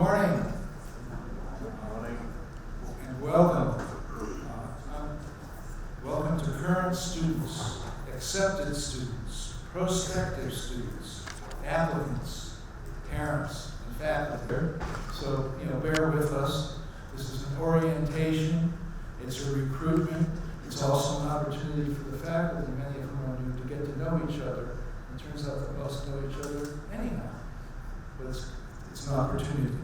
morning. And welcome. Welcome to current students, accepted students, prospective students, applicants, parents, and faculty. So, bear with us. This is an orientation. It's a recruitment. It's also an opportunity for the faculty, many of whom are new, to get to know each other. It turns out that most know each other anyhow. But it's an opportunity.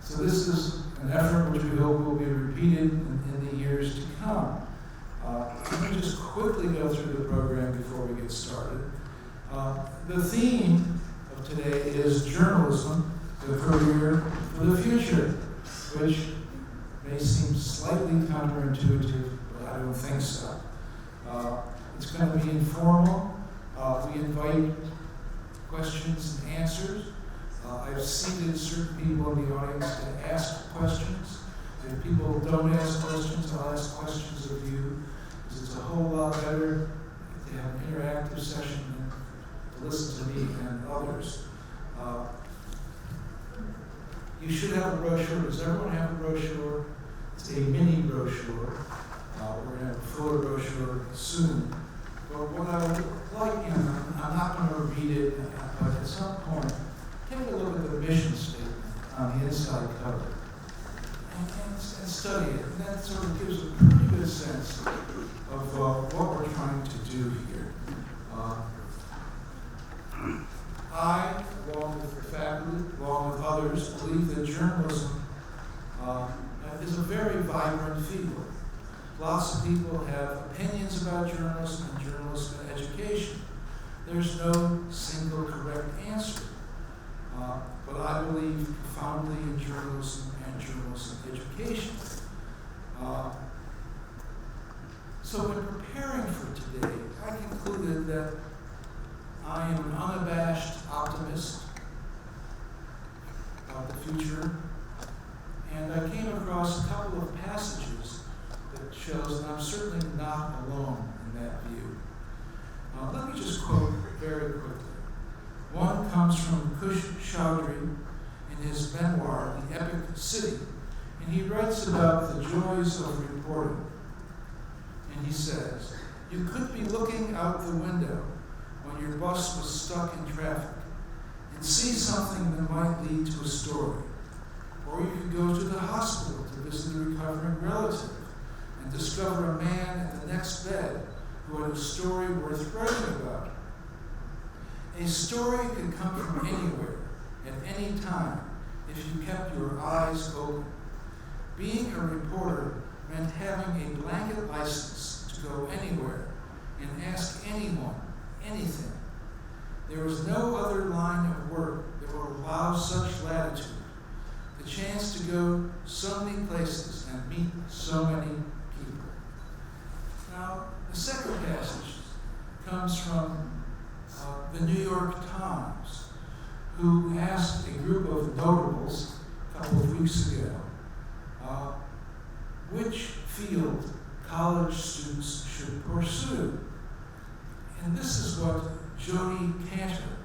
So this is an effort which we hope will be repeated in the years to come. Let me just quickly go through the program before we get started. The theme of today is journalism, the career for the future, which may seem slightly counterintuitive, but I don't think so. It's going to be informal. We invite questions and answers. I've seated certain people in the audience to ask questions. If people don't ask questions, I'll ask questions of you, because it's a whole lot better to have an interactive session than to listen to me and others. You should have a brochure. Does everyone have a brochure? It's a mini brochure. We're going to have a fuller brochure soon. But what I would like, I'm not going to read it, but at some point, take a look at the mission statement on the inside cover and study it. And that sort of gives a pretty good sense of what we're trying to do here. I, along with the faculty, along with others, believe that journalism is a very vibrant field. Lots of people have opinions about journalism and journalism education. There's no single correct answer. But I believe profoundly in journalism and journalism education. So in preparing for today, I concluded that I am an unabashed optimist about the future, and I came across a couple of passages that shows that I'm certainly not alone in that view. Let me just quote very quickly. One comes from Kush Chaudhry in his memoir, The Epic City, and he writes about the joys of reporting. And he says, "You could be looking out the window when your bus was stuck in traffic and see something that might lead to a story. Or you could go to the hospital to visit a recovering relative and discover a man in the next bed who had a story worth writing about. A story could come from anywhere, at any time, if you kept your eyes open. Being a reporter meant having a blanket license to go anywhere and ask anyone anything. There was no other line of work that would allow such latitude, the chance to go so many places and meet so many people." Now, the second passage comes from the New York Times, who asked a group of notables a couple of weeks ago which field college students should pursue. And this is what Jodi Kantor,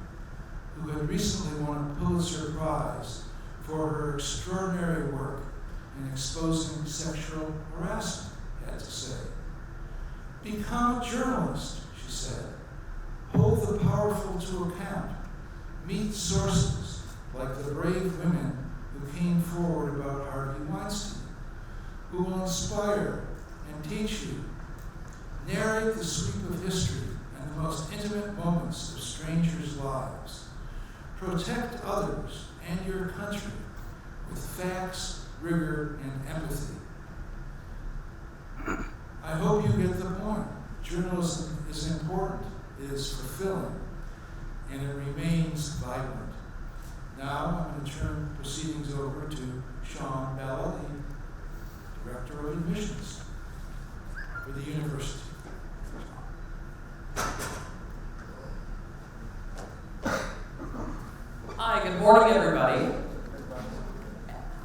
who had recently won a Pulitzer Prize for her extraordinary work in exposing sexual harassment, had to say. "Become a journalist," she said. "Hold the powerful to account. Meet sources like the brave women who came forward about Harvey Weinstein, who will inspire and teach you. Narrate the sweep of history and the most intimate moments of strangers' lives. Protect others and your country with facts, rigor, and empathy." I hope you get the point. Journalism is important. It is fulfilling, and it remains vibrant. Now I'm going to turn proceedings over to Sean Bella, the Director of Admissions for the university. Hi, good morning, everybody.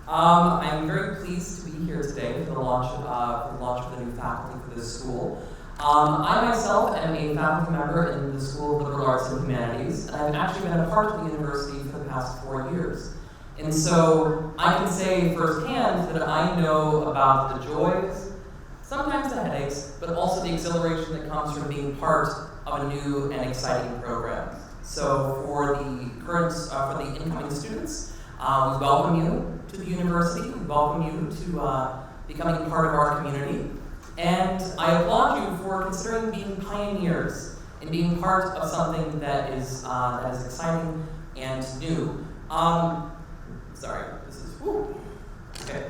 I'm very pleased to be here today for the launch of the new faculty for this school. I myself am a faculty member in the School of Liberal Arts and Humanities, and I've actually been a part of the university for the past 4 years. And so I can say firsthand that I know about the joys, sometimes the headaches, but also the exhilaration that comes from being part of a new and exciting program. So for the incoming students, we welcome you to the university. We welcome you to becoming part of our community. And I applaud you for considering being pioneers and being part of something that is exciting and new. Sorry, this is, okay.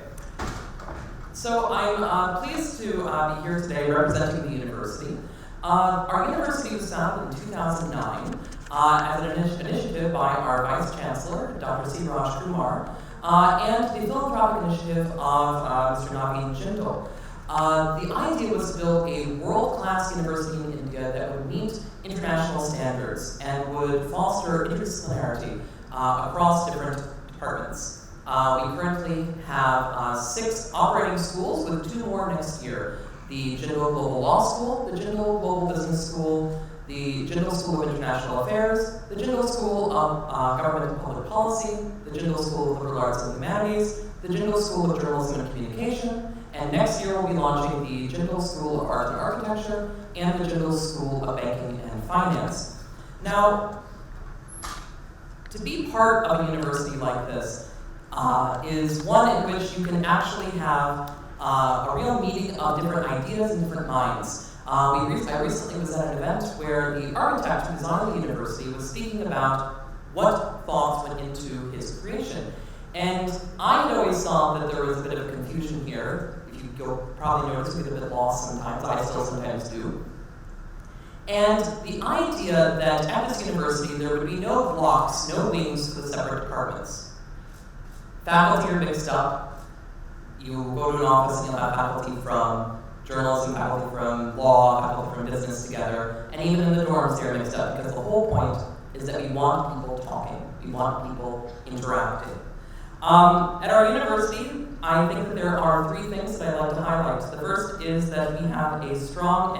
So I'm pleased to be here today representing the university. Our university was founded in 2009 as an initiative by our Vice Chancellor, Dr. C. Raj Kumar, and the philanthropic initiative of Mr. Naveen Jindal. The idea was to build a world-class university in India that would meet international standards and would foster interdisciplinarity across different departments. We currently have 6 operating schools with 2 more next year. The Jindal Global Law School, the Jindal Global Business School, the Jindal School of International Affairs, the Jindal School of Government and Public Policy, the Jindal School of Liberal Arts and Humanities, the Jindal School of Journalism and Communication, and next year we'll be launching the Jindal School of Art and Architecture and the Jindal School of Banking and Finance. Now, to be part of a university like this is one in which you can actually have a real meeting of different ideas and different minds. I recently was at an event where the architect who designed the university was speaking about what thoughts went into his creation. And I had always saw that there was a bit of confusion here. If you probably notice we get a bit lost sometimes. I still sometimes do. And the idea that at this university there would be no blocks, no wings to the separate departments. Faculty are mixed up. You go to an office and you'll have faculty from journalism, faculty from law, faculty from business together, and even in the dorms they're mixed up because the whole point is that we want people talking. We want people interacting. At our university, I think that there are 3 things that I'd like to highlight. The first is that we have a strong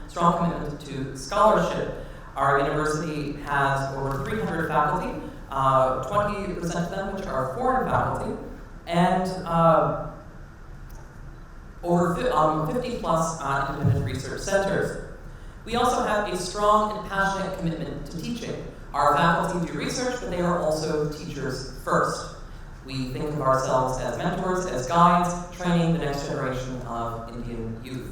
commitment to scholarship. Our university has over 300 faculty, 20% of them which are foreign faculty, and over 50 plus independent research centers. We also have a strong and passionate commitment to teaching. Our faculty do research, but they are also teachers first. We think of ourselves as mentors, as guides, training the next generation of Indian youth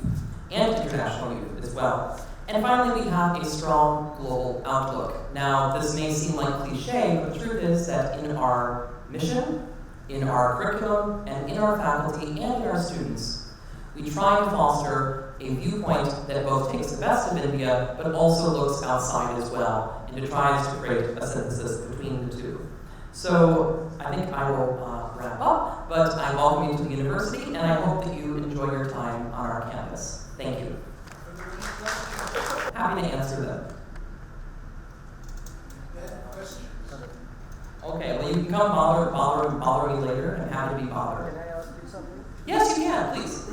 and international youth as well. And finally, we have a strong global outlook. Now, this may seem like cliche, but the truth is that in our mission, in our curriculum, and in our faculty and in our students, we try to foster a viewpoint that both takes the best of India, but also looks outside as well, and it tries to create a synthesis between the two. So I think I will wrap up, but I welcome you to the university, and I hope that you enjoy your time on our campus. Thank you. Happy to answer them. Okay, well you can come bother me later. I'm happy to be bothered. Can I ask you something? Yes, you can, please.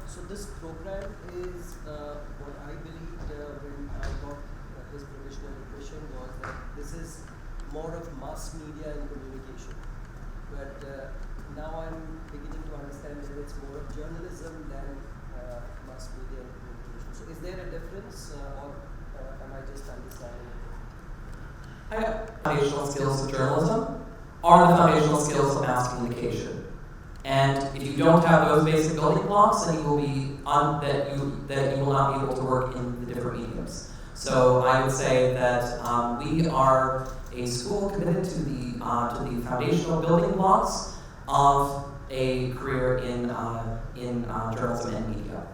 So this program is what I believed when I got this provisional impression was that this is more of mass media and communication. But now I'm beginning to understand that it's more of journalism than mass media and communication. So is there a difference or am I just understanding it? Foundational skills of journalism are the foundational skills of mass communication. And if you don't have those basic building blocks, then you will be that you will not be able to work in the different mediums. So I would say that we are a school committed to the foundational building blocks of a career in journalism and media.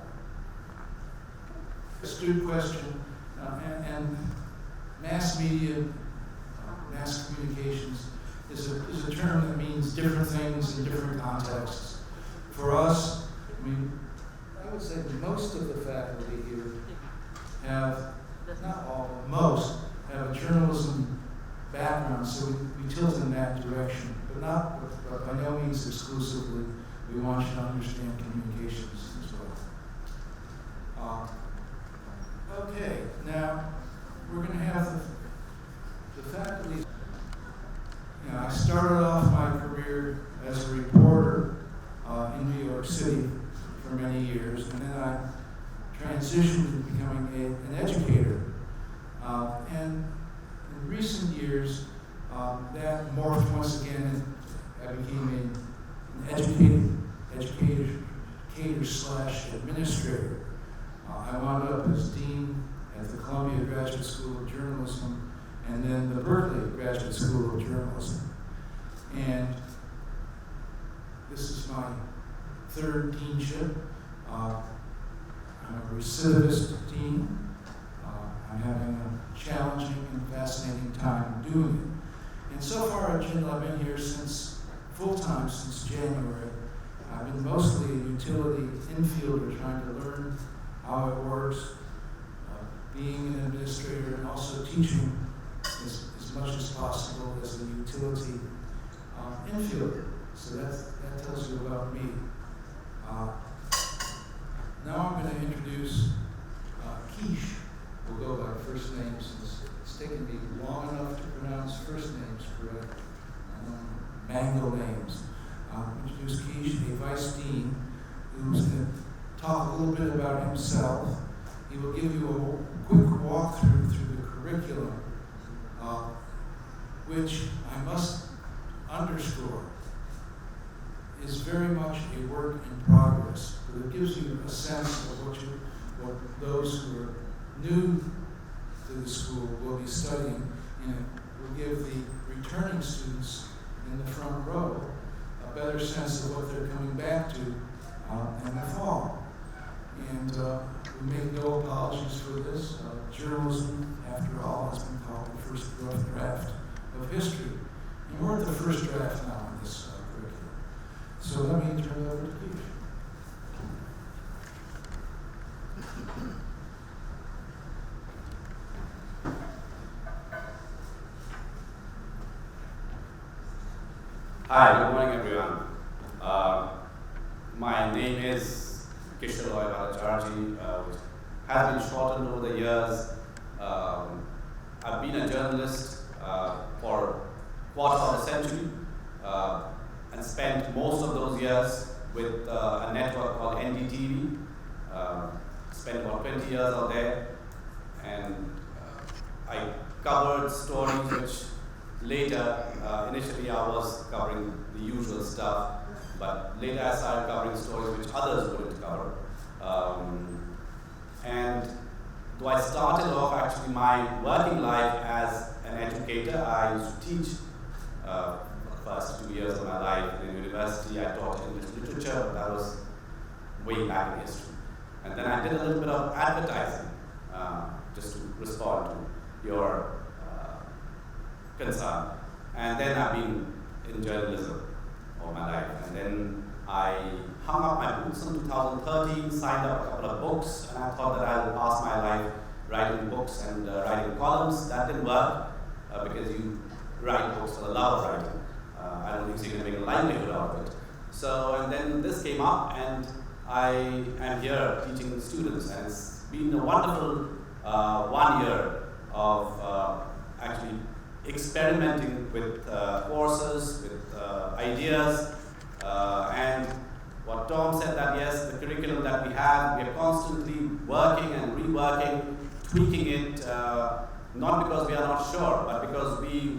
Astute question, and mass media, mass communications is a term that means different things in different contexts. For us, I would say that most of the faculty here have, not all, but most, have a journalism background, so we tilt in that direction, but by no means exclusively. We want you to understand communications as well. Okay, now we're going to have the faculty I started off my career as a reporter in New York City for many years, and then I transitioned to becoming an educator. And in recent years, that morphed once again, and I became an educator slash administrator. I wound up as dean at the Columbia Graduate School of Journalism and then the Berkeley Graduate School of Journalism. And this is my third deanship. I'm a recidivist dean. I'm having a challenging and fascinating time doing it. And so far at Jindal, I've been here full-time since January. I've been mostly a utility infielder trying to learn how it works, being an administrator and also teaching as much as possible as a utility infielder. So that tells you about me. Now I'm going to introduce Keish. We'll go by first names since it's taken me long enough to pronounce first names correct. Mango names. Introduce Keish, a vice dean, who's going to talk a little bit about himself. He will give you a quick walkthrough through the curriculum, which I must underscore is very much a work in progress, but it gives you a sense of what those who are new to the school will be studying, and it will give the returning students in the front row a better sense of what they're coming back to in the fall. And we make no apologies for this. Journalism, after all, has been called the first rough draft of history. And we're at the first draft now in this curriculum. So let me turn it over to Keish. Hi, good morning everyone. My name is Kishore Bhattacharjee, which has been shortened over the years. I've been a journalist for quarter of a century and spent most of those years with a network called NDTV. Spent about 20 years out there, and I covered stories which later, initially I was covering the usual stuff, but later I started covering stories which others wouldn't cover. And though I started off actually my working life as an educator, I used to teach for the first 2 years of my life in university. I taught English literature, but that was way back in history. And then I did a little bit of advertising, just to respond to your concern. And then I've been in journalism all my life. And then I hung up my books in 2013, signed up a couple of books, and I thought that I would pass my life writing books and writing columns. That didn't work because you write books for the love of writing. I don't think you can make a livelihood out of it. So, and then this came up, and I am here teaching students, and it's been a wonderful 1 year of actually experimenting with courses, with ideas, and what Tom said that yes, the curriculum that we have, we are constantly working and reworking, tweaking it, not because we are not sure, but because we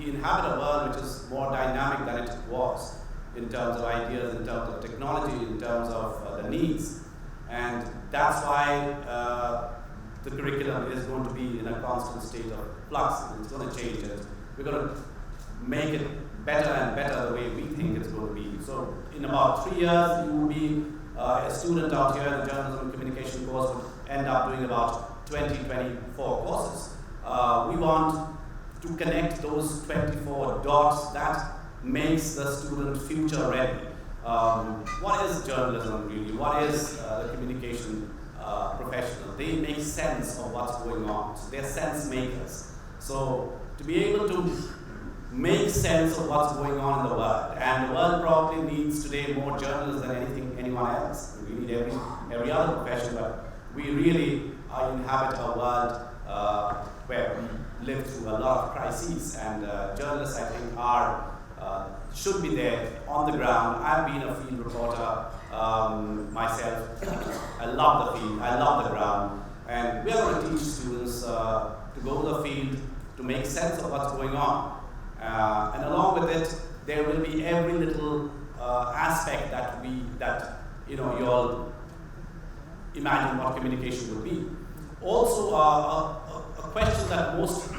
inhabit a world which is more dynamic than it was in terms of ideas, in terms of technology, in terms of the needs, and that's why the curriculum is going to be in a constant state of flux, and it's going to change it. We're going to make it better and better the way we think it's going to be. So in about 3 years, you will be a student out here in the journalism and communication course would end up doing about 24 courses. We want to connect those 24 dots that makes the student future ready. What is journalism really? What is the communication professional? They make sense of what's going on. So they're sense makers. So to be able to make sense of what's going on in the world, and the world probably needs today more journalists than anyone else. We need every other profession, but we really inhabit a world where lived through a lot of crises, and journalists, I think, should be there on the ground. I've been a field reporter myself. I love the field, I love the ground, and we are going to teach students to go to the field to make sense of what's going on. And along with it, there will be every little aspect that you all imagine what communication would be. Also, a question that most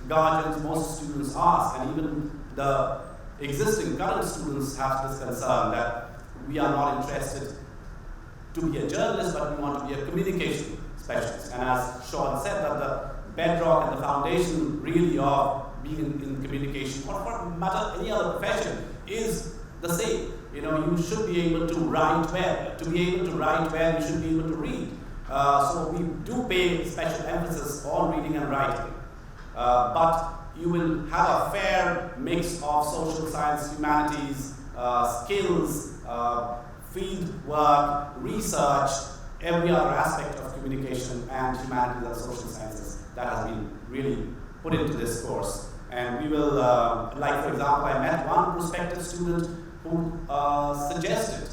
guardians, most students ask, and even the existing current students have this concern that we are not interested to be a journalist, but we want to be a communication specialist. And as Sean said, that the bedrock and the foundation really of being in communication, or for matter any other profession, is the same. You should be able to write well. To be able to write well, you should be able to read. So we do pay special emphasis on reading and writing. But you will have a fair mix of social science, humanities, skills, field work, research, every other aspect of communication and humanities and social sciences that has been really put into this course. And we will, like for example, I met one prospective student who suggested,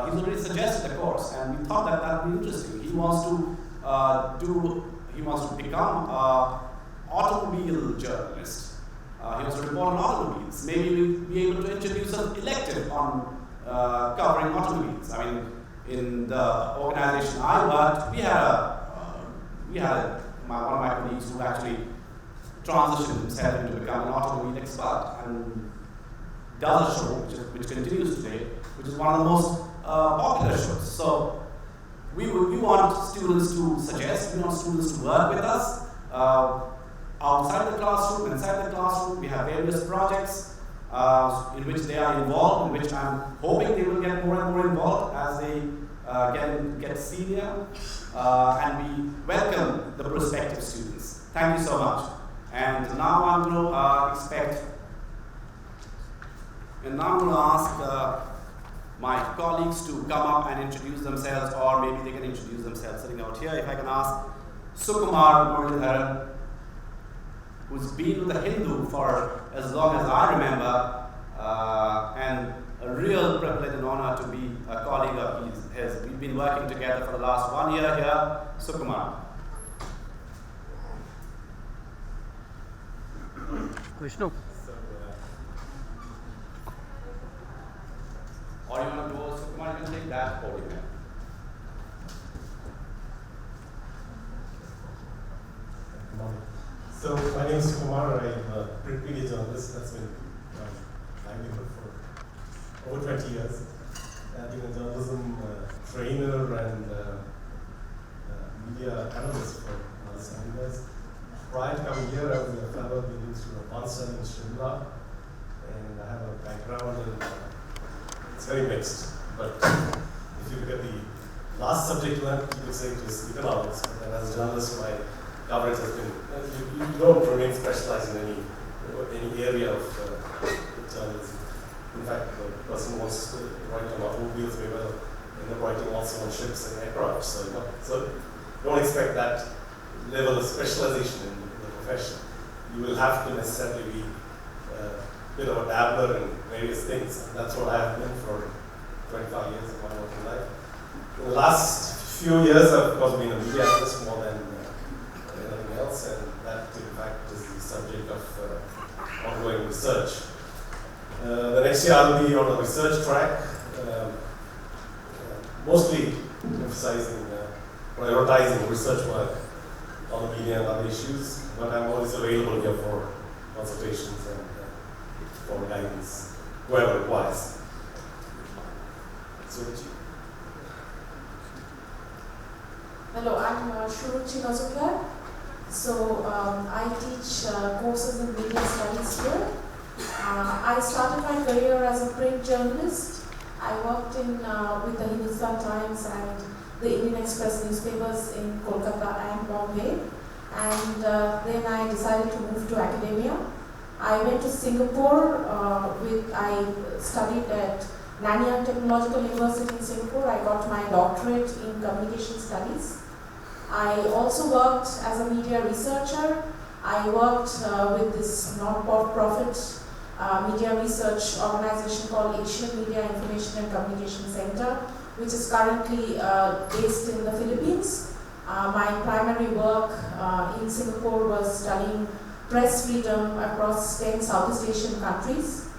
he's already suggested a course, and we thought that would be interesting. He wants to become an automobile journalist. He wants to report on automobiles. Maybe we'll be able to introduce an elective on covering automobiles. I mean, in the organization I worked, we had one of my colleagues who actually transitioned himself into becoming an automobile expert and does a show which continues today, which is one of the most popular shows. So we want students to suggest, we want students to work with us outside the classroom, inside the classroom. We have various projects in which they are involved, in which I'm hoping they will get more and more involved as they get senior, and we welcome the prospective students. Thank you so much. And now I'm going to ask my colleagues to come up and introduce themselves, or maybe they can introduce themselves sitting out here. If I can ask Sukumar Muralidharan, who's been with the Hindu for as long as I remember, and a real privilege and honor to be a colleague of his. We've been working together for the last 1 year here. Sukumar. Vishnu. Or you want to go, Sukumar, you can take that podium. Good morning. So my name is Kumar. I'm a print media journalist. That's been my livelihood for over 20 years. I've been a journalism trainer and media analyst for another 7 years. Prior to coming here, I was a fellow at the Institute of Bonsai in Jindal, and I have a background in it's very mixed. But if you look at the last subject line, you could say it was economics. But then as a journalist, my coverage has been you don't remain specialized in any area of journalism. In fact, the person who wants to write on automobiles may well end up writing also on ships and aircraft. So don't expect that level of specialization in the profession. You will have to necessarily be a bit of a dabbler in various things. And that's what I have been for 25 years of my working life. In the last few years, I've of course been a media analyst more than anything else, and that in fact is the subject of ongoing research. The next year I'll be on a research track, mostly emphasizing, prioritizing research work on the media and other issues, but I'm always available here for consultations and for guidance, whoever requires. Hello, I'm Shuruchi Mazumdar. So I teach courses in media studies here. I started my career as a print journalist. I worked with the Hindustan Times and the Indian Express newspapers in Kolkata and Bombay. And then I decided to move to academia. I went to Singapore. I studied at Nanyang Technological University in Singapore. I got my doctorate in communication studies. I also worked as a media researcher. I worked with this non-profit media research organization called Asian Media Information and Communication Center, which is currently based in the Philippines. My primary work in Singapore was studying press freedom across 10 Southeast Asian countries.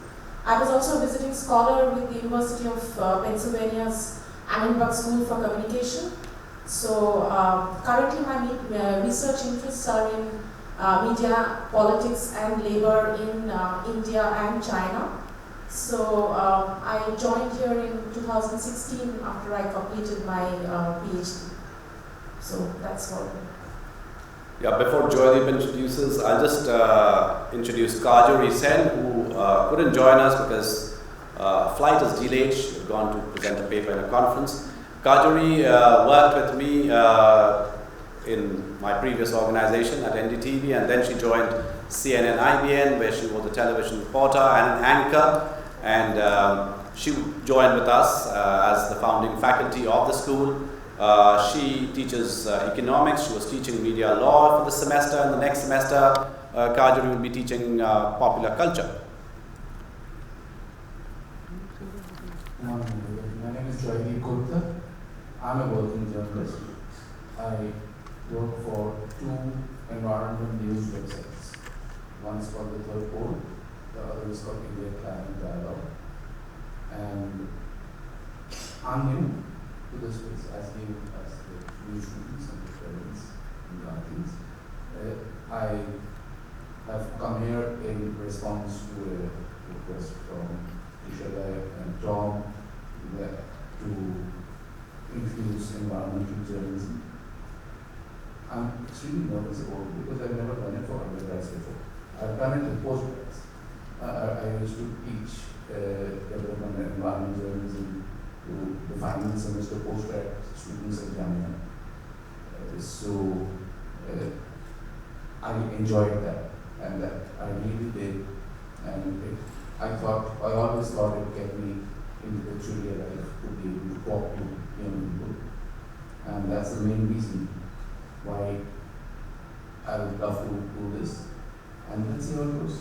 I was also a visiting scholar with the University of Pennsylvania's Annenberg School for Communication. So currently my research interests are in media, politics and labor in India and China. So I joined here in 2016 after I completed my PhD. So that's all. Yeah, before Joydeep introduces, I'll just introduce Kajuri Sen, who couldn't join us because flight is delayed. She had gone to present a paper in a conference. Kajuri worked with me in my previous organization at NDTV, and then she joined CNN IBN, where she was a television reporter and an anchor, and she joined with us as the founding faculty of the school. She teaches economics. She was teaching media law for this semester, and the next semester Kajuri will be teaching popular culture. My name is Jindal Gupta. I'm a working journalist. I work for two environmental news websites. One is called The Third Pole, the other is called India Climate Dialogue. And I'm new to this space, as new as the new students and the parents and guardians. I have come here in response to a request from Ishala and Tom to introduce environmental journalism. I'm extremely nervous about it because I've never done it for undergrads before. I've done it in postgrads. I used to teach development and environmental journalism to the final semester postgrad students at Jamia. So I enjoyed that, and that I really did. And I always thought it kept me into the career life to be able to talk to young people. And that's the main reason why I would love to do this. And let's see how it goes.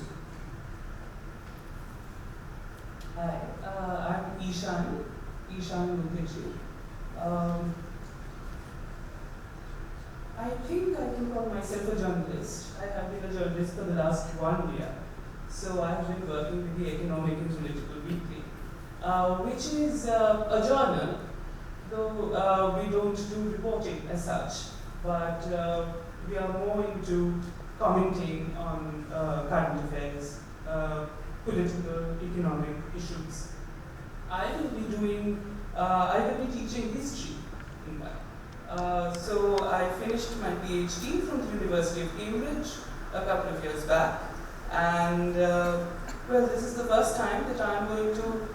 Hi, I'm Ishan Mukherjee. I think I can call myself a journalist. I have been a journalist for the last 1 year. So I have been working with the Economic and Political Weekly, which is a journal, though we don't do reporting as such, but we are more into commenting on current affairs, political, economic issues. I will be teaching history in that. So I finished my PhD from the University of Cambridge a couple of years back. And well, this is the first time that I'm going to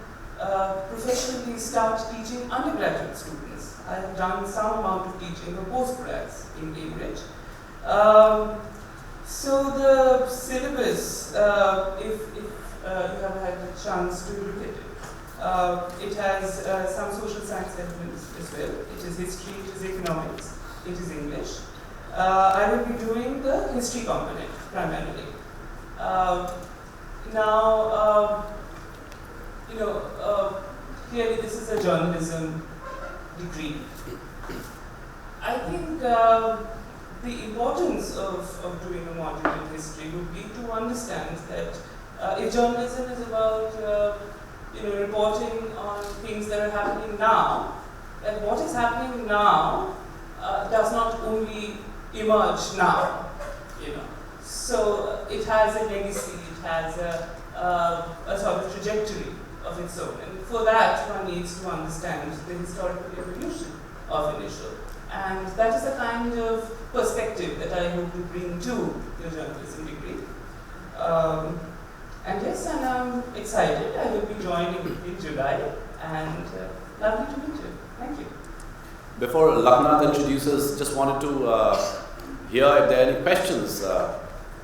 professionally start teaching undergraduate students. I have done some amount of teaching for postgrads in Cambridge. So the syllabus, if you have had a chance to look at it, it has some social science elements as well. It is history, it is economics, it is English. I will be doing the history component primarily. Clearly this is a journalism degree. I think the importance of doing a module in history would be to understand that if journalism is about reporting on things that are happening now, that what is happening now does not only emerge now, So it has a legacy, it has a sort of trajectory of its own. And for that, one needs to understand the historical evolution of an issue. And that is the kind of perspective that I hope to bring to the journalism degree. And yes, and I'm excited. I will be joining in July, and lovely to meet you. Thank you. Before Laknath introduces, just wanted to hear if there are any questions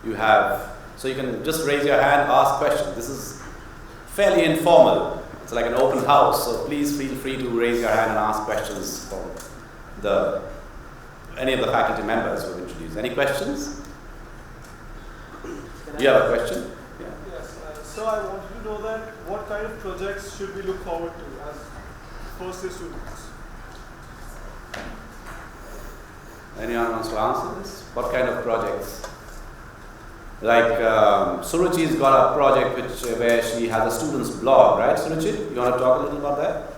you have. So you can just raise your hand, ask questions. This is fairly informal. It's like an open house, so please feel free to raise your hand and ask questions for any of the faculty members who have introduced. Any questions? You have a question? Yeah. Yes, so I wanted to know that what kind of projects should we look forward to as first year students? Anyone wants to answer this? What kind of projects? Like Suruchi's got a project where she has a student's blog, right, Suruchi? You want to talk a little about that?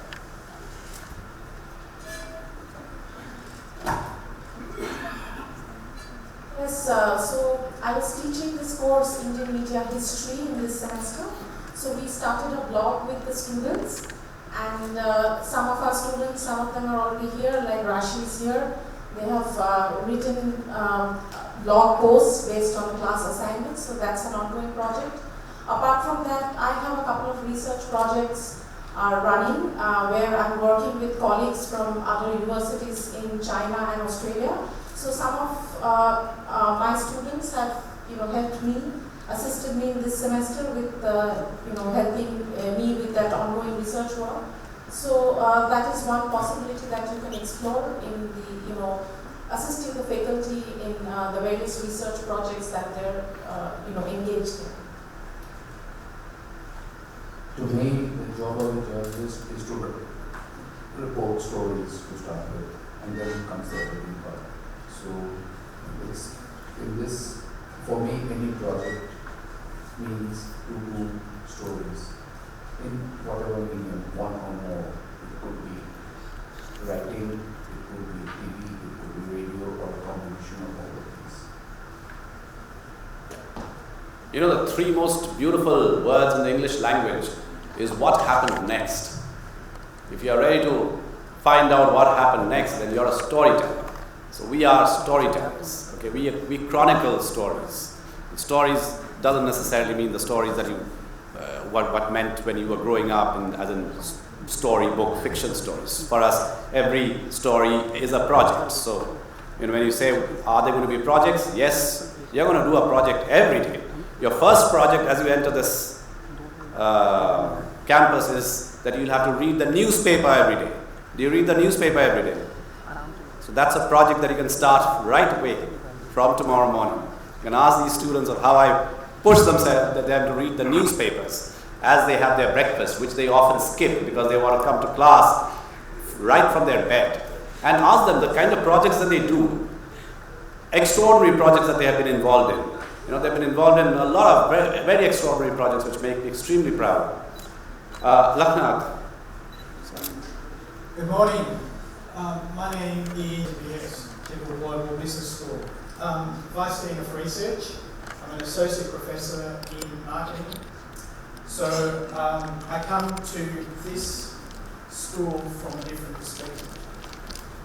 Yes, so I was teaching this course, Indian Media History, in this semester. So we started a blog with the students, and some of our students, some of them are already here, like Rashi is here. They have written blog posts based on the class assignments, so that's an ongoing project. Apart from that, I have a couple of research projects running where I'm working with colleagues from other universities in China and Australia. So some of my students have helped me, assisted me in this semester with helping me with that ongoing research work. So that is one possibility that you can explore in the assisting the faculty in the various research projects that they're engaged in. To me, the job of a journalist is to report stories to start with, and then comes the editing part. So, for me, any project means to do stories in whatever medium, one or more. It could be writing, it could be TV, it could be radio, or a combination of all of these. You know, the three most beautiful words in the English language is what happened next. If you are ready to find out what happened next, then you are a storyteller. So we are storytellers. Okay, we chronicle stories. Stories doesn't necessarily mean the stories that you what meant when you were growing up as in storybook fiction stories. For us, every story is a project. So when you say, are there going to be projects? Yes, you're going to do a project every day. Your first project as you enter this campus is that you'll have to read the newspaper every day. Do you read the newspaper every day? So that's a project that you can start right away from tomorrow morning. You can ask these students of how I push them to read the newspapers as they have their breakfast, which they often skip because they want to come to class right from their bed. And ask them the kind of projects that they do, extraordinary projects that they have been involved in. They've been involved in a lot of very, very extraordinary projects which make me extremely proud. Lakshnath. Good morning. My name is Jindal Global Business School. Vice Dean of Research. I'm an Associate Professor in Marketing. So I come to this school from a different perspective.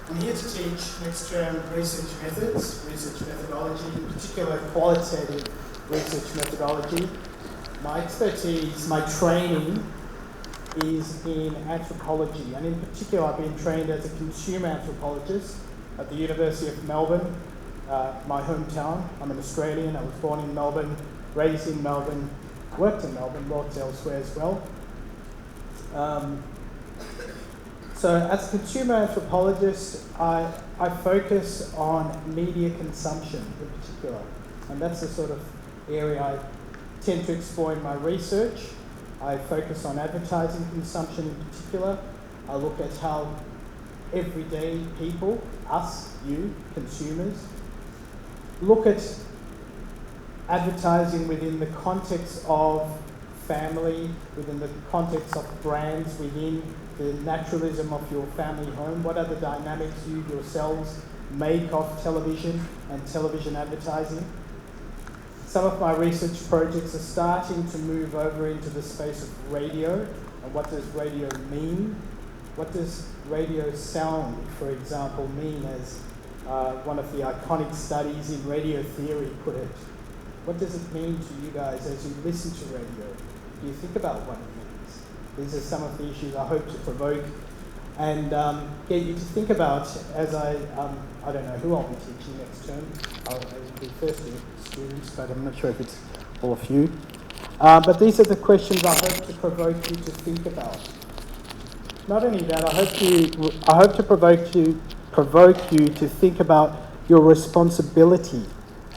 I'm here to teach next term research methods, research methodology, in particular qualitative research methodology. My expertise, my training is in anthropology, and in particular I've been trained as a consumer anthropologist at the University of Melbourne, my hometown. I'm an Australian. I was born in Melbourne, raised in Melbourne, worked in Melbourne, worked elsewhere as well. So as a consumer anthropologist, I focus on media consumption in particular, and that's the sort of area I tend to explore in my research. I focus on advertising consumption in particular. I look at how everyday people, us, you, consumers, look at advertising within the context of family, within the context of brands, within the naturalism of your family home. What are the dynamics you yourselves make of television and television advertising? Some of my research projects are starting to move over into the space of radio, and what does radio mean? What does radio sound, for example, mean, as one of the iconic studies in radio theory put it? What does it mean to you guys as you listen to radio? Do you think about what it means? These are some of the issues I hope to provoke and get you to think about as I don't know who I'll be teaching next term. I'll be first year students, but I'm not sure if it's all of you. But these are the questions I hope to provoke you to think about. Not only that, I hope to provoke you to think about your responsibility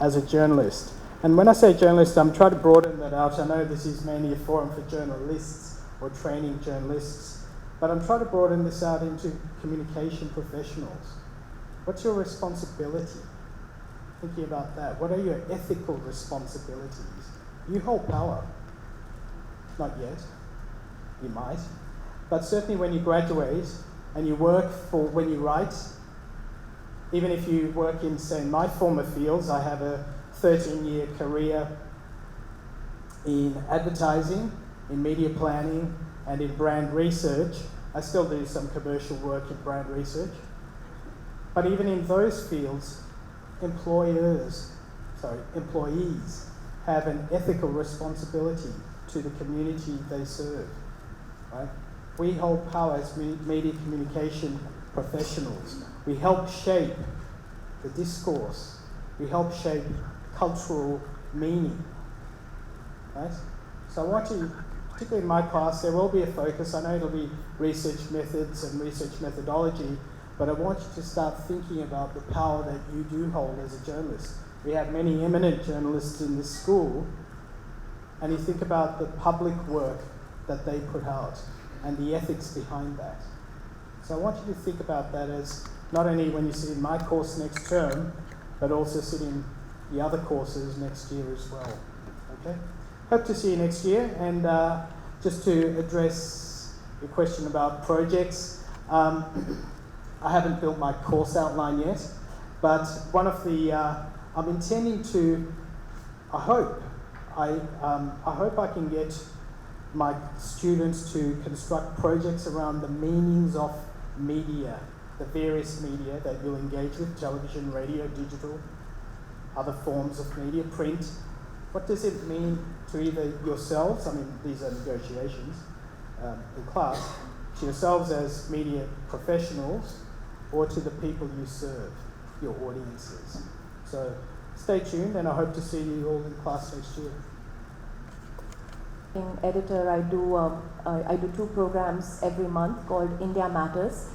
as a journalist And when I say journalist, I'm trying to broaden that out. I know this is mainly a forum for journalists or training journalists, but I'm trying to broaden this out into communication professionals. What's your responsibility? Thinking about that, what are your ethical responsibilities? You hold power. Not yet. You might. But certainly when you graduate and you work for, when you write, even if you work in, say, my former fields, I have a 13-year career in advertising, in media planning, and in brand research. I still do some commercial work in brand research. But even in those fields, employees have an ethical responsibility to the community they serve, right? We hold power as media communication professionals. We help shape the discourse. We help shape cultural meaning, right? So I want to, particularly in my class, there will be a focus. I know it'll be research methods and research methodology, but I want you to start thinking about the power that you do hold as a journalist. We have many eminent journalists in this school, and you think about the public work that they put out and the ethics behind that. So I want you to think about that as not only when you sit in my course next term, but also sit in the other courses next year as well. Okay? Hope to see you next year. And just to address your question about projects, I haven't built my course outline yet, but one of the, I'm intending to, I hope I can get my students to construct projects around the meanings of media, the various media that you'll engage with, television, radio, digital, other forms of media, print. What does it mean to either yourselves, I mean, these are negotiations in class, to yourselves as media professionals, or to the people you serve, your audiences. So stay tuned, and I hope to see you all in class next year. Editor, I do 2 programs every month called India Matters.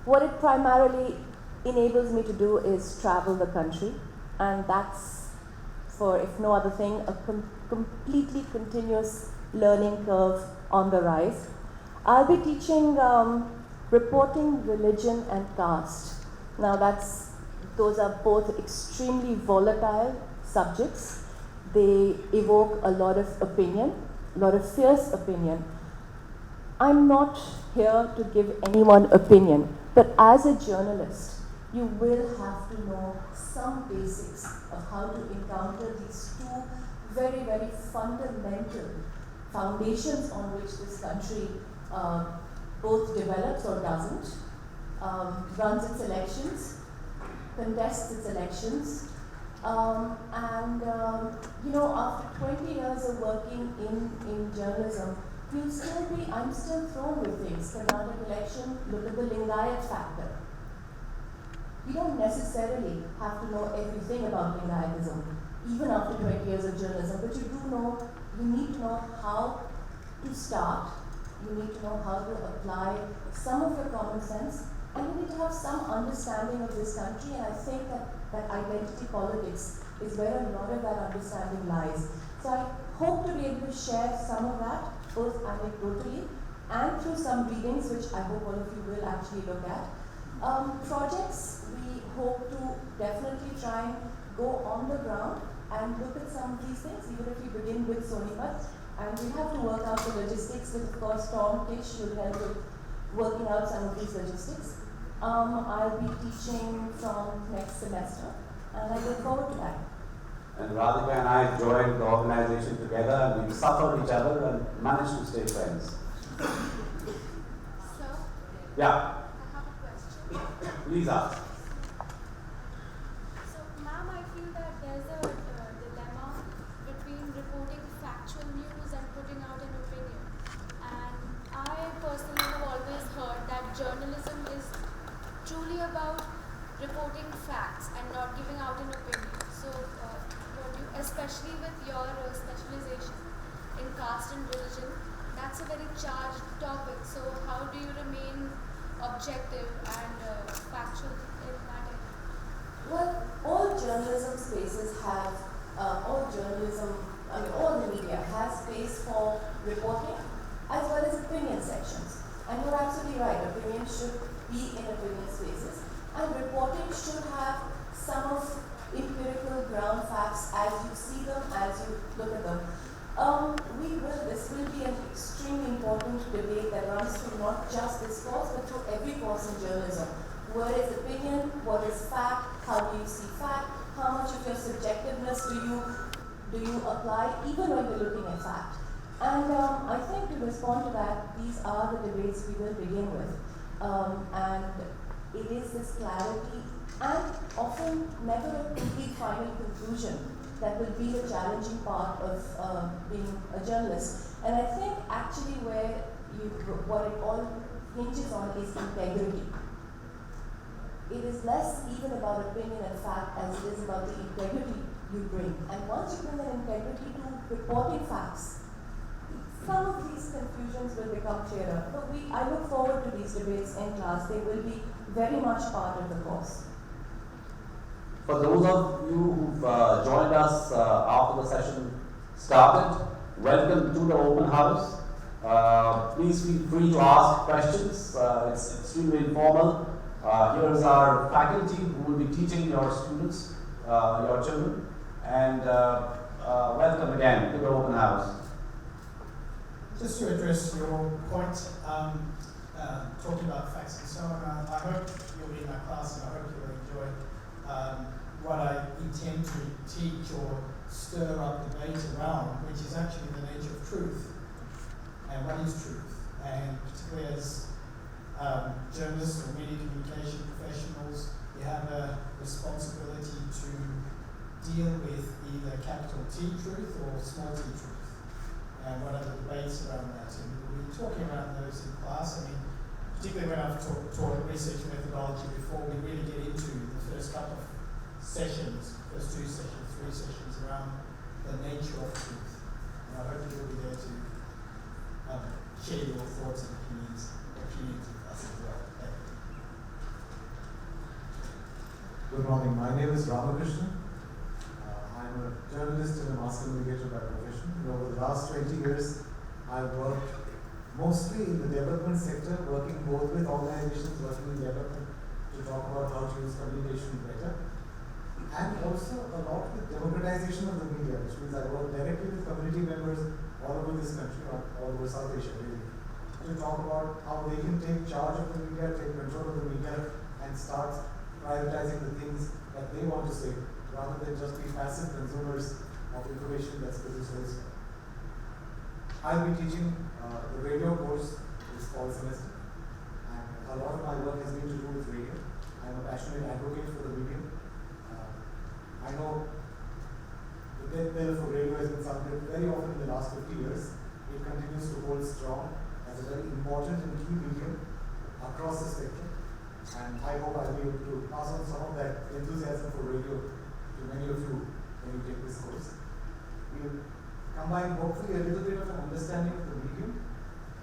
What it primarily enables me to do is travel the country, and that's, for if no other thing, a completely continuous learning curve on the rise. I'll be teaching reporting religion and caste. Now those are both extremely volatile subjects. They evoke a lot of opinion, a lot of fierce opinion. I'm not here to give anyone opinion, but as a journalist, you will have to know some basics of how to encounter these 2 very, very fundamental foundations on which this country both develops or doesn't, runs its elections, contests its elections, and after 20 years of working in journalism, I'm still thrown with things. Karnataka election, look at the Lingayat factor. You don't necessarily have to know everything about Lingayatism, even after 20 years of journalism, but you need to know how to start, you need to know how to apply some of your common sense, and you need to have some understanding of this country, and I think that identity politics is where a lot of that understanding lies. So I hope to be able to share some of that, both anecdotally and through some readings, which I hope all of you will actually look at. Projects, we hope to definitely try and go on the ground and look at some of these things, even if we begin with Sonipat. And we have to work out the logistics with, of course, Tom Tish will help with working out some of these logistics. I'll be teaching from next semester, and I look forward to that. And Radhika and I joined the organization together, and we suffered each other and managed to stay friends. Sir? Yeah. I have a question. Please ask. So, ma'am, I feel that there's a dilemma between reporting factual news and putting out an opinion. And I personally have always heard that journalism is truly about reporting facts and not giving out an opinion. So, especially with your specialization in caste and religion, that's a very charged topic. So how do you remain objective and factual in that area? Well, all journalism spaces have all journalism, all the media has space for reporting as well as opinion sections. And you're absolutely right, opinion should be in opinion spaces, and reporting should have some of empirical ground facts as you see them, as you look at them. This will be an extremely important debate that runs through not just this course, but through every course in journalism. Where is opinion? What is fact? How do you see fact? How much of your subjectiveness do you apply, even when you're looking at fact? And I think to respond to that, these are the debates we will begin with. And it is this clarity and often never a complete final conclusion that will be the challenging part of being a journalist. And I think actually what it all hinges on is integrity. It is less even about opinion and fact as it is about the integrity you bring. And once you bring an integrity to reporting facts, some of these confusions will become clearer. But I look forward to these debates in class. They will be very much part of the course. For those of you who've joined us after the session started, welcome to the open house. Please feel free to ask questions. It's extremely informal. Here is our faculty who will be teaching your students, your children. And welcome again to the open house. Just to address your point, talking about facts and so on, I hope you'll be in my class and I hope you'll enjoy what I intend to teach or stir up debate around, which is actually the nature of truth and what is truth. And particularly as journalists or media communication professionals, you have a responsibility to deal with either capital T truth or small t truth. And what are the debates around that? And we'll be talking around those in class. I mean, particularly when I've taught research methodology before, we really get into the first couple of sessions, first 2 sessions, 3 sessions around the nature of truth. And I hope you'll be there to share your thoughts and opinions with us as well. Thank you. Good morning. My name is Ramakrishnan. I'm a journalist and a mass communicator by profession. Over the last 20 years, I've worked mostly in the development sector, working both with organizations working in development to talk about how to use communication better, and also a lot with democratization of the media, which means I work directly with community members all over this country, all over South Asia really, to talk about how they can take charge of the media, take control of the media, and start prioritizing the things that they want to say, rather than just be passive consumers of information that's produced elsewhere. I'll be teaching the radio course this fall semester, and a lot of my work has been to do with radio. I'm a passionate advocate for the medium. I know the death knell for radio has been sounded very often in the last 50 years. It continues to hold strong as a very important and key medium across the spectrum. And I hope I'll be able to pass on some of that enthusiasm for radio to many of you when you take this course. We'll combine hopefully a little bit of an understanding of the medium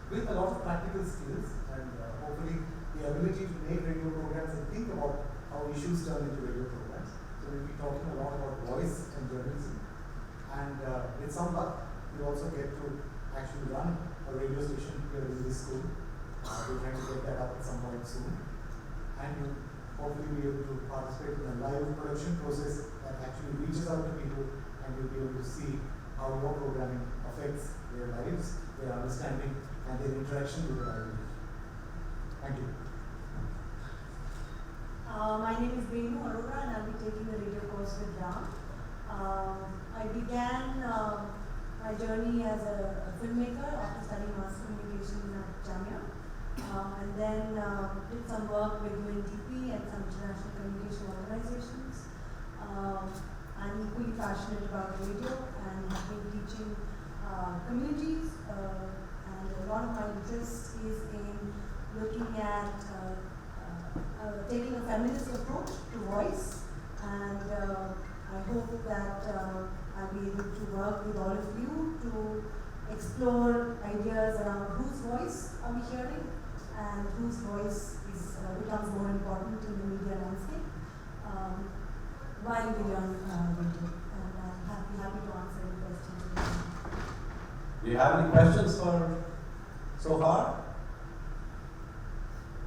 with a lot of practical skills and hopefully the ability to make radio programs and think about how issues turn into radio programs. So we'll be talking a lot about voice and journalism. And with some luck, we'll also get to actually run a radio station here in this school. We're trying to get that up at some point soon. And you'll hopefully be able to participate in a live production process that actually reaches out to people, and you'll be able to see how your programming affects their lives, their understanding, and their interaction with the language. Thank you. My name is Benu Arora and I'll be taking the radio course with Ram. I began my journey as a filmmaker after studying mass communication at Jamia, and then did some work with UNDP and some international communication organizations. I'm equally passionate about radio and have been teaching communities, and a lot of my interest is in looking at taking a feminist approach to voice, and I hope that I'll be able to work with all of you to explore ideas around whose voice are we hearing and whose voice becomes more important in the media landscape while we learn radio. And I'm happy be happy to answer any questions. Do you have any questions for so far?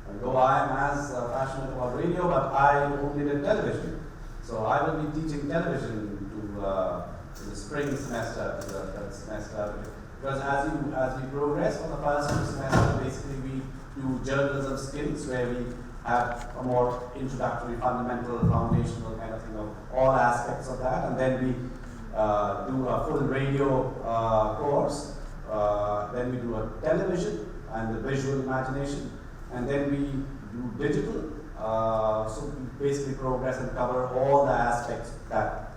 Although I am as passionate about radio, but I only did television. So I will be teaching television to the spring semester, to the third semester. Because as we progress from the first semester, basically we do journalism skills where we have a more introductory, fundamental, foundational kind of thing of all aspects of that, and then we do a full radio course. Then we do a television and the visual imagination, and then we do digital. So we basically progress and cover all the aspects that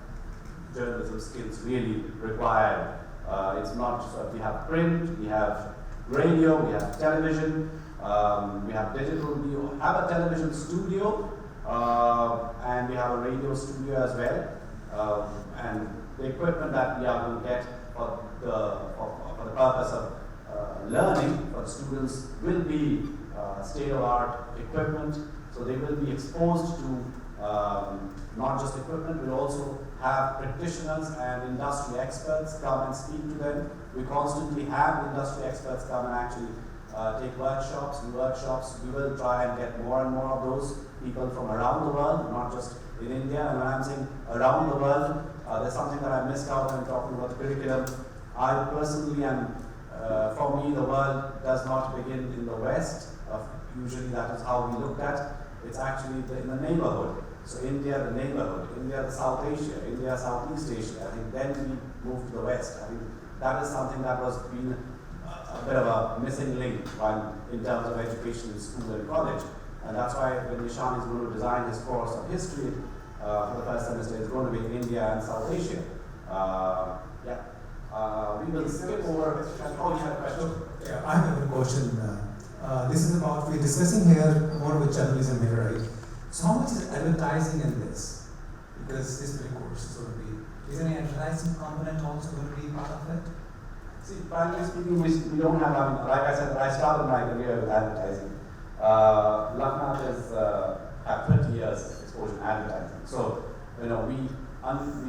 journalism skills really require. It's not just we have print, we have radio, we have television, we have digital. We have a television studio, and we have a radio studio as well. And the equipment that we are going to get for the purpose of learning for the students will be state-of-art equipment. So they will be exposed to not just equipment, we'll also have practitioners and industry experts come and speak to them. We constantly have industry experts come and actually take workshops, do workshops. We will try and get more and more of those people from around the world, not just in India. And when I'm saying around the world, there's something that I missed out when talking about the curriculum. I personally am, for me, the world does not begin in the West. Usually that is how we looked at. It's actually in the neighborhood. So India, the neighborhood, India, the South Asia, India, Southeast Asia. I think then we move to the West. I think that is something that was been a bit of a missing link in terms of education in school and college. And that's why when Nishan is going to design his course of history for the first semester, it's going to be in India and South Asia. We will skip over. Oh, you had a question? Yeah, I have a question. This is about, we're discussing here more with journalism here, right? So how much is advertising in this? Because this very course is going to be, is any advertising component also going to be part of it? See, frankly speaking, we don't have, like I said, I started my career with advertising. Lucknow is have 30 years exposure in advertising. So, we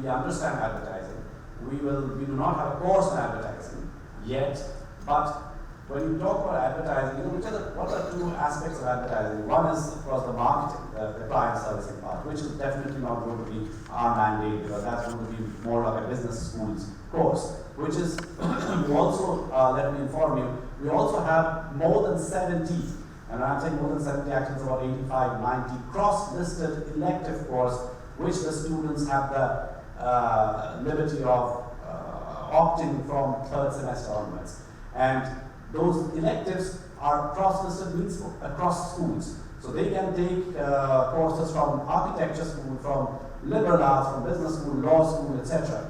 understand advertising. We do not have a course in advertising yet, but when you talk about advertising, what are two aspects of advertising? One is, of course, the marketing, the client servicing part, which is definitely not going to be our mandate, because that's going to be more like a business school's course, which is, we also, let me inform you, we also have more than 70, and I'm saying more than 70, actually it's about 85, 90 cross-listed elective course, which the students have the liberty of opting from third semester onwards. And those electives are cross-listed, means across schools. So they can take courses from architecture school, from liberal arts, from business school, law school, etc.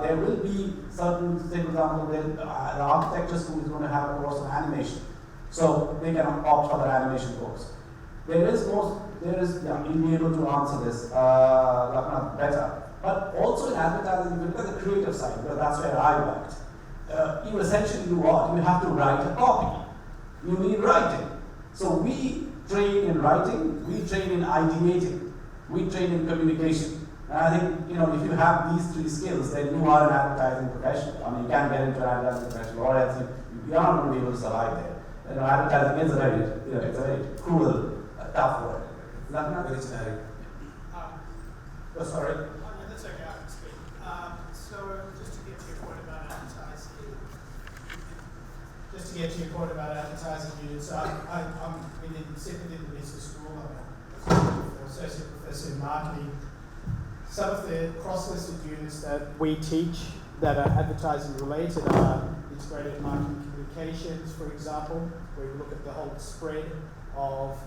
There will be certain, say for example, the architecture school is going to have a course on animation. So they can opt for the animation course. You'll be able to answer this better. But also in advertising, if you look at the creative side, because that's where I worked. You essentially do what? You have to write a copy. You need writing. So we train in writing, we train in ideating, we train in communication. And I think, if you have these three skills, then you are an advertising professional. I mean, you can get into an advertising professional, or else you are not going to be able to survive there. Advertising is it's a very cruel, tough word. Is that not very generic? Sorry. That's okay, I can speak. So just to get to your point about advertising, units, I'm within the business school. I'm an associate professor in marketing. Some of the cross-listed units that we teach that are advertising related are integrated marketing communications, for example, where we look at the whole spread of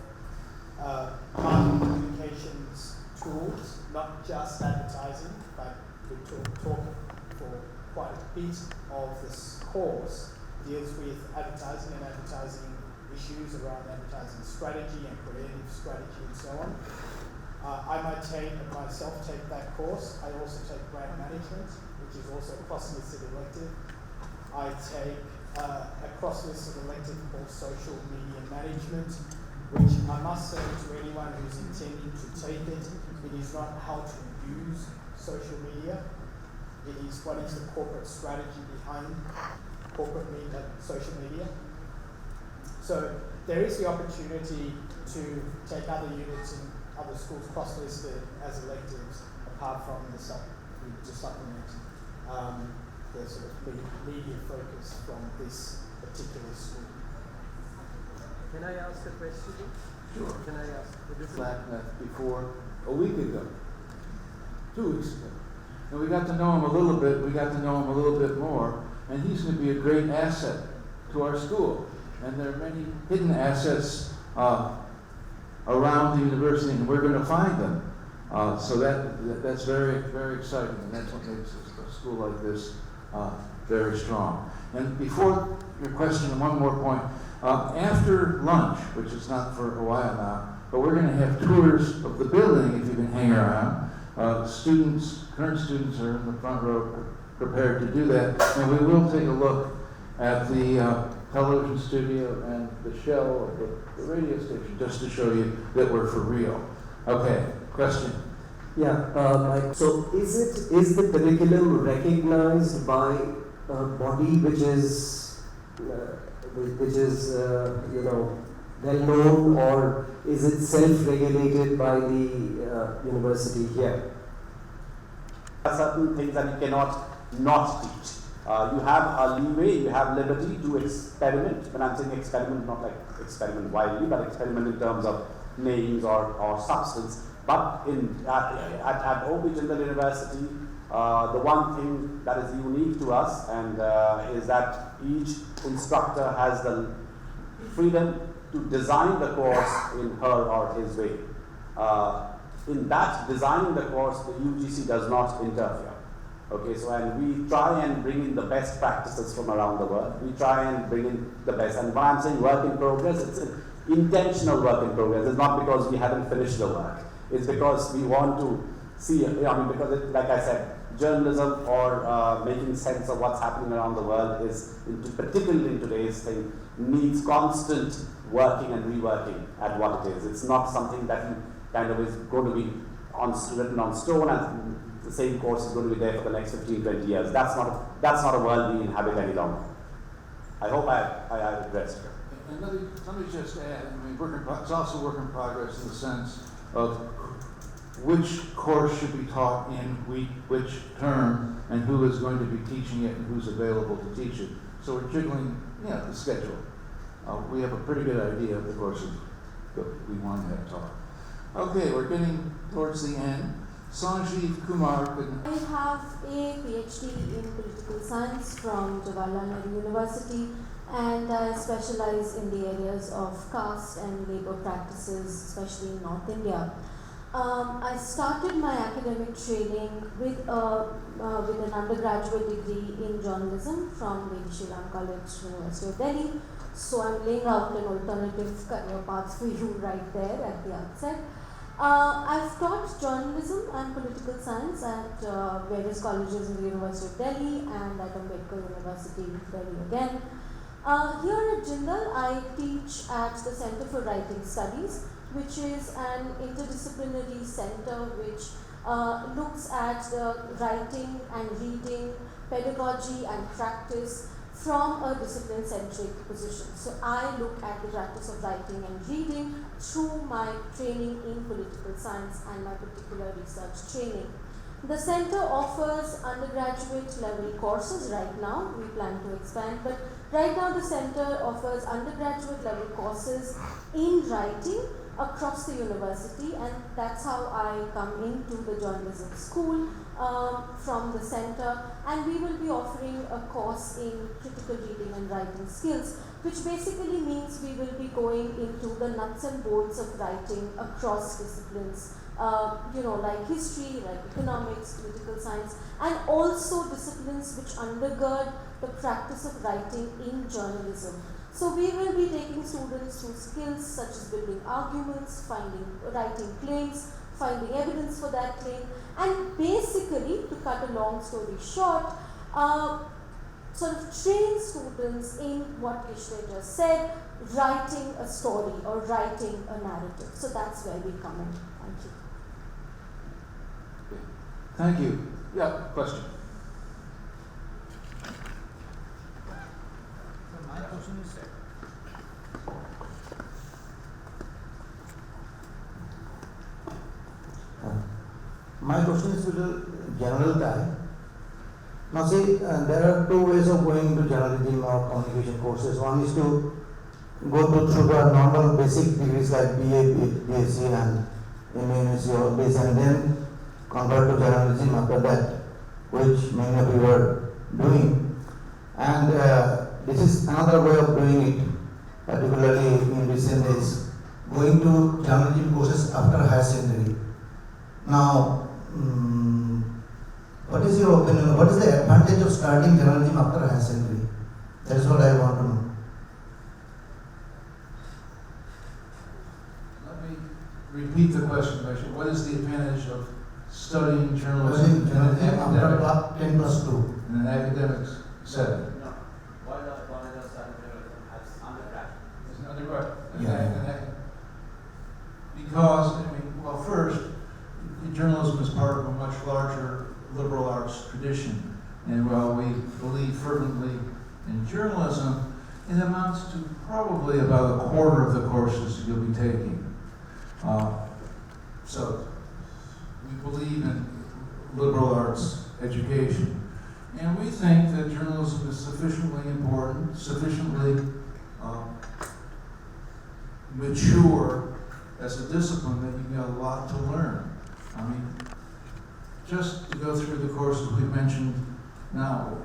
marketing communications tools, not just advertising, but we talk for quite a bit of this course deals with advertising and advertising issues around advertising strategy and creative strategy and so on. I might myself take that course. I also take brand management, which is also a cross-listed elective. I take a cross-listed elective called social media management, which I must say to anyone who's intending to take it, it is not how to use social media. is what is the corporate strategy behind corporate media, social media. So there is the opportunity to take other units in other schools cross-listed as electives apart from to supplement the sort of media focus from this particular school. Can I ask a question? Sure. Can I ask? This is Black left before a week ago, 2 weeks ago. And we got to know him a little bit, we got to know him a little bit more, and he's going to be a great asset to our school. And there are many hidden assets around the university, and we're going to find them. So that's very, very exciting, and that's what makes a school like this very strong. And before your question, one more point. After lunch, which is not for a while now, but we're going to have tours of the building if you can hang around. Current students are in the front row prepared to do that, and we will take a look at the television studio and the shell of the radio station, just to show you that we're for real. Okay, question? Yeah, Mike. So is the curriculum recognized by a body which is well known, or is it self-regulated by the university here? There are certain things that you cannot not teach. You have a leeway, you have liberty to experiment. When I'm saying experiment, not like experiment wildly, but experiment in terms of names or substance. But at Jindal University, the one thing that is unique to us is that each instructor has the freedom to design the course in her or his way. In that designing the course, the UGC does not interfere. Okay, so and we try and bring in the best practices from around the world. We try and bring in the best. And when I'm saying work in progress, it's an intentional work in progress. It's not because we haven't finished the work. It's because we want to see, because like I said, journalism or making sense of what's happening around the world is, particularly in today's thing, needs constant working and reworking at what it is. It's not something that kind of is going to be written on stone and the same course is going to be there for the next 15, 20 years. That's not a world we inhabit any longer. I hope I addressed it. And let me just add, it's also work in progress in the sense of which course should be taught in which term, and who is going to be teaching it and who's available to teach it. So we're jiggling, the schedule. We have a pretty good idea of the courses that we want to have taught. Okay, we're getting towards the end. Sanjeev Kumar. I have a PhD in political science from Jawaharlal Nehru University, and I specialize in the areas of caste and labor practices, especially in North India. I started my academic training with an undergraduate degree in journalism from Lady Shri Ram College, University of Delhi. So I'm laying out an alternative career path for you right there at the outset. I've taught journalism and political science at various colleges in the University of Delhi and at Ambedkar University, Delhi again. Here at Jindal, I teach at the Center for Writing Studies, which is an interdisciplinary center which looks at the writing and reading, pedagogy and practice from a discipline-centric position. So I look at the practice of writing and reading through my training in political science and my particular research training. The center offers undergraduate level courses right now. We plan to expand, but right now the center offers undergraduate level courses in writing across the university, and that's how I come into the journalism school from the center, and we will be offering a course in critical reading and writing skills, which basically means we will be going into the nuts and bolts of writing across disciplines, like history, like economics, political science, and also disciplines which undergird the practice of writing in journalism. So we will be taking students through skills such as building arguments, writing claims, finding evidence for that claim, and basically, to cut a long story short, sort of train students in what Kishore just said, writing a story or writing a narrative. So that's where we come in. Thank you. Thank you. Yeah, question. question is my question is to the general guy. Now see, there are two ways of going into journalism or communication courses. One is to go through the normal basic degrees like BA, BSc and MSc or this, and then convert to journalism after that, which many of you are doing. And this is another way of doing it, particularly in recent days, going to journalism courses after higher secondary. Now, what is your opinion? What is the advantage of starting journalism after higher secondary? That is what I want to know. Let me repeat the question, Bashir. What is the advantage of studying journalism after 10 plus 2 in an academic setting? No. Why the advantage of studying journalism as undergraduate? As an undergraduate. Yeah. Because, well, first, journalism is part of a much larger liberal arts tradition. And while we believe fervently in journalism, it amounts to probably about a quarter of the courses you'll be taking. So we believe in liberal arts education. And we think that journalism is sufficiently important, sufficiently mature as a discipline that you've got a lot to learn. I mean, just to go through the courses we've mentioned now,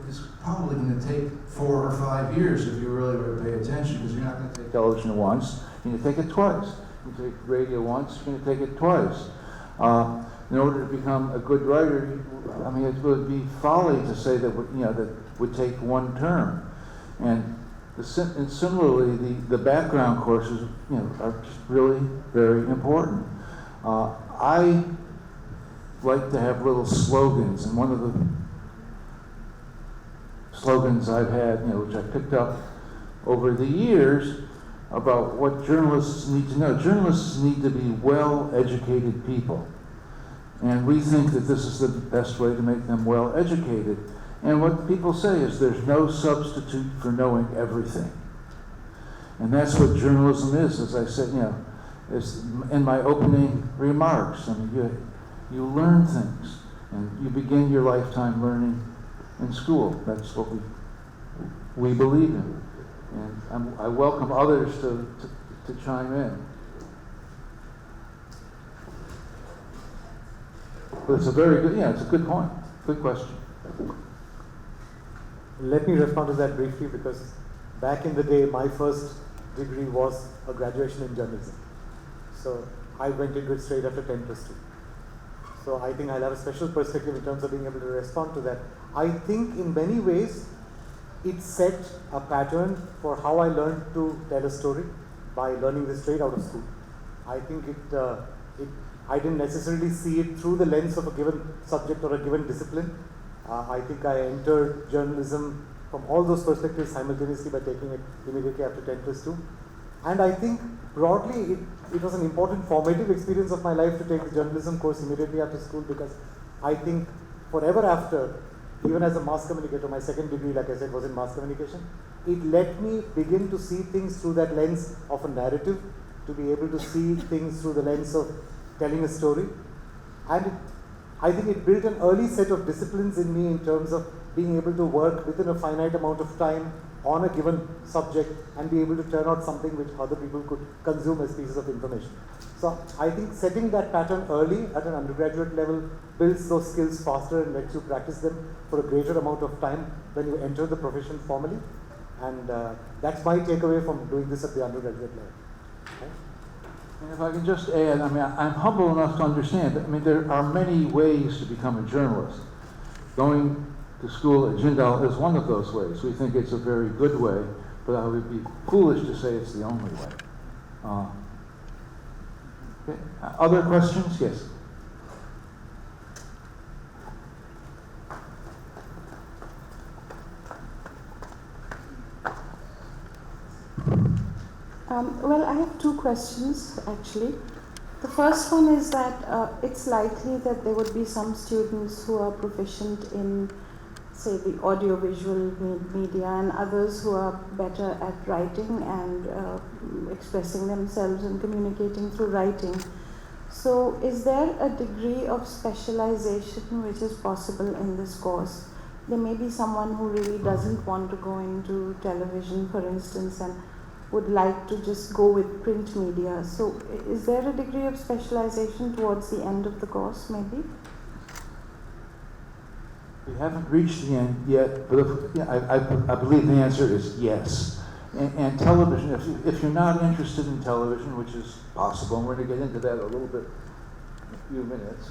it's probably going to take 4 or 5 years if you really were to pay attention, because you're not going to take television once, you're going to take it twice. You take radio once, you're going to take it twice. In order to become a good writer, it would be folly to say that that would take one term. And similarly, the background courses, are just really very important. I like to have little slogans, and one of the slogans I've had, which I picked up over the years about what journalists need to know. Journalists need to be well-educated people. And we think that this is the best way to make them well-educated. And what people say is there's no substitute for knowing everything. And that's what journalism is, as I said, is in my opening remarks. You learn things, and you begin your lifetime learning in school. That's what we believe in. And I welcome others to chime in. But it's a very good, it's a good point. Good question. Let me respond to that briefly, because back in the day, my first degree was a graduation in journalism. So I went into it straight after 10 plus 2. So I think I'll have a special perspective in terms of being able to respond to that. I think in many ways, it set a pattern for how I learned to tell a story by learning this straight out of school. I think I didn't necessarily see it through the lens of a given subject or a given discipline. I think I entered journalism from all those perspectives simultaneously by taking it immediately after 10 plus 2. And I think broadly it was an important formative experience of my life to take the journalism course immediately after school, because I think forever after, even as a mass communicator, my second degree, like I said, was in mass communication, it let me begin to see things through that lens of a narrative, to be able to see things through the lens of telling a story. And I think it built an early set of disciplines in me in terms of being able to work within a finite amount of time on a given subject and be able to turn out something which other people could consume as pieces of information. So I think setting that pattern early at an undergraduate level builds those skills faster and lets you practice them for a greater amount of time when you enter the profession formally. And that's my takeaway from doing this at the undergraduate level. Okay? And if I can just add, I'm humble enough to understand that, there are many ways to become a journalist. Going to school at Jindal is one of those ways. We think it's a very good way, but I would be foolish to say it's the only way. Okay. Other questions? Yes. Well, I have two questions actually. The first one is that it's likely that there would be some students who are proficient in say, the audiovisual media, and others who are better at writing and expressing themselves and communicating through writing. So is there a degree of specialization which is possible in this course? There may be someone who really doesn't want to go into television, for instance, and would like to just go with print media. So is there a degree of specialization towards the end of the course, maybe? We haven't reached the end yet, but I believe the answer is yes. And television, if you're not interested in television, which is possible, and we're going to get into that a little bit in a few minutes,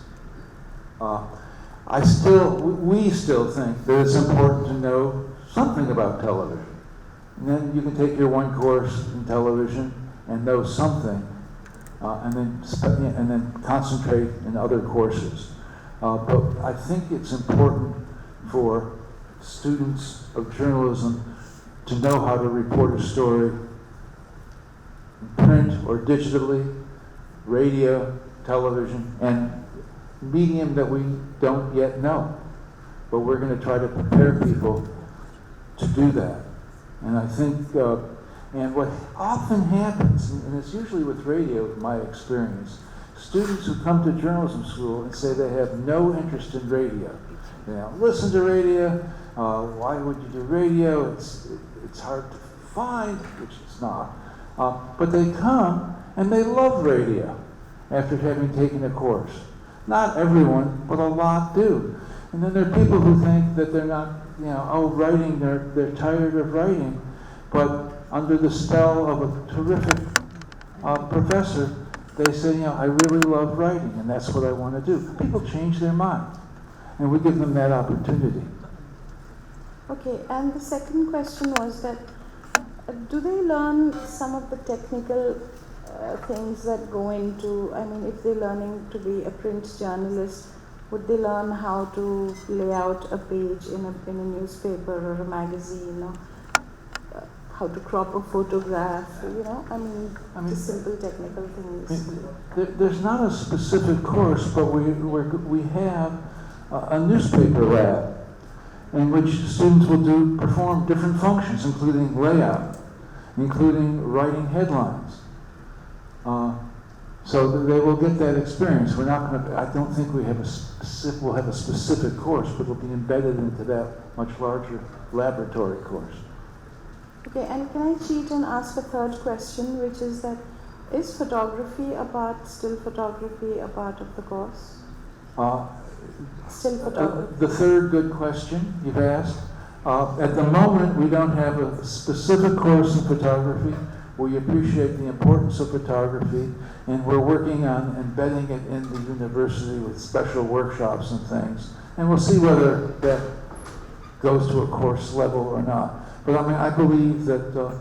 we still think that it's important to know something about television. And then you can take your one course in television and know something, and then concentrate in other courses. But I think it's important for students of journalism to know how to report a story in print or digitally, radio, television, and medium that we don't yet know. But we're going to try to prepare people to do that. And I think, and what often happens, and it's usually with radio, in my experience, students who come to journalism school and say they have no interest in radio. They don't listen to radio. Why would you do radio? It's hard to find, which it's not. But they come and they love radio after having taken a course. Not everyone, but a lot do. And then there are people who think that they're not, writing, they're tired of writing. But under the spell of a terrific professor, they say, I really love writing, and that's what I want to do. People change their mind, and we give them that opportunity. Okay, and the second question was that do they learn some of the technical things that go into, if they're learning to be a print journalist, would they learn how to lay out a page in a newspaper or a magazine, or how to crop a photograph, just simple technical things? There's not a specific course, but we have a newspaper lab in which students will perform different functions, including layout, including writing headlines. So they will get that experience. We're not going to. I don't think we'll have a specific course, but it'll be embedded into that much larger laboratory course. Okay, and can I cheat and ask a third question, which is that is still photography a part of the course? Still photography. The third good question you've asked. At the moment, we don't have a specific course in photography. We appreciate the importance of photography, and we're working on embedding it in the university with special workshops and things. And we'll see whether that goes to a course level or not. But I believe that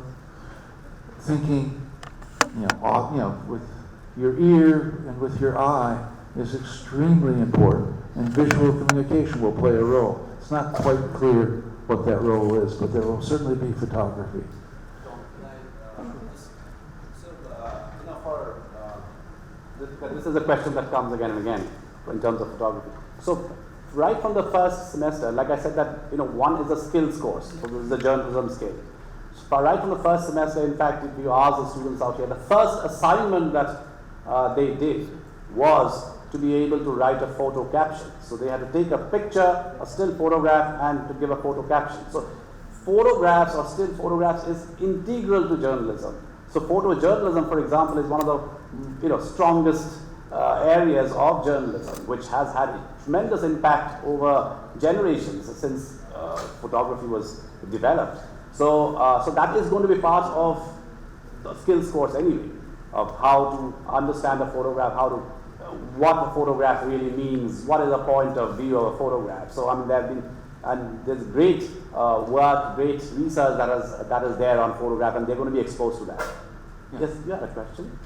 thinking, with your ear and with your eye is extremely important, and visual communication will play a role. It's not quite clear what that role is, but there will certainly be photography. This is a question that comes again and again in terms of photography. So right from the first semester, like I said, that one is a skills course, so this is a journalism skill. So right from the first semester, in fact, if you ask the students out here, the first assignment that they did was to be able to write a photo caption. So they had to take a picture, a still photograph, and to give a photo caption. So photographs or still photographs is integral to journalism. So photojournalism, for example, is one of the strongest areas of journalism, which has had a tremendous impact over generations since photography was developed. So that is going to be part of the skills course anyway, of how to understand a photograph, what a photograph really means, what is the point of view of a photograph. So there's great work, great research that is there on photograph, and they're going to be exposed to that. Yes, you had a question?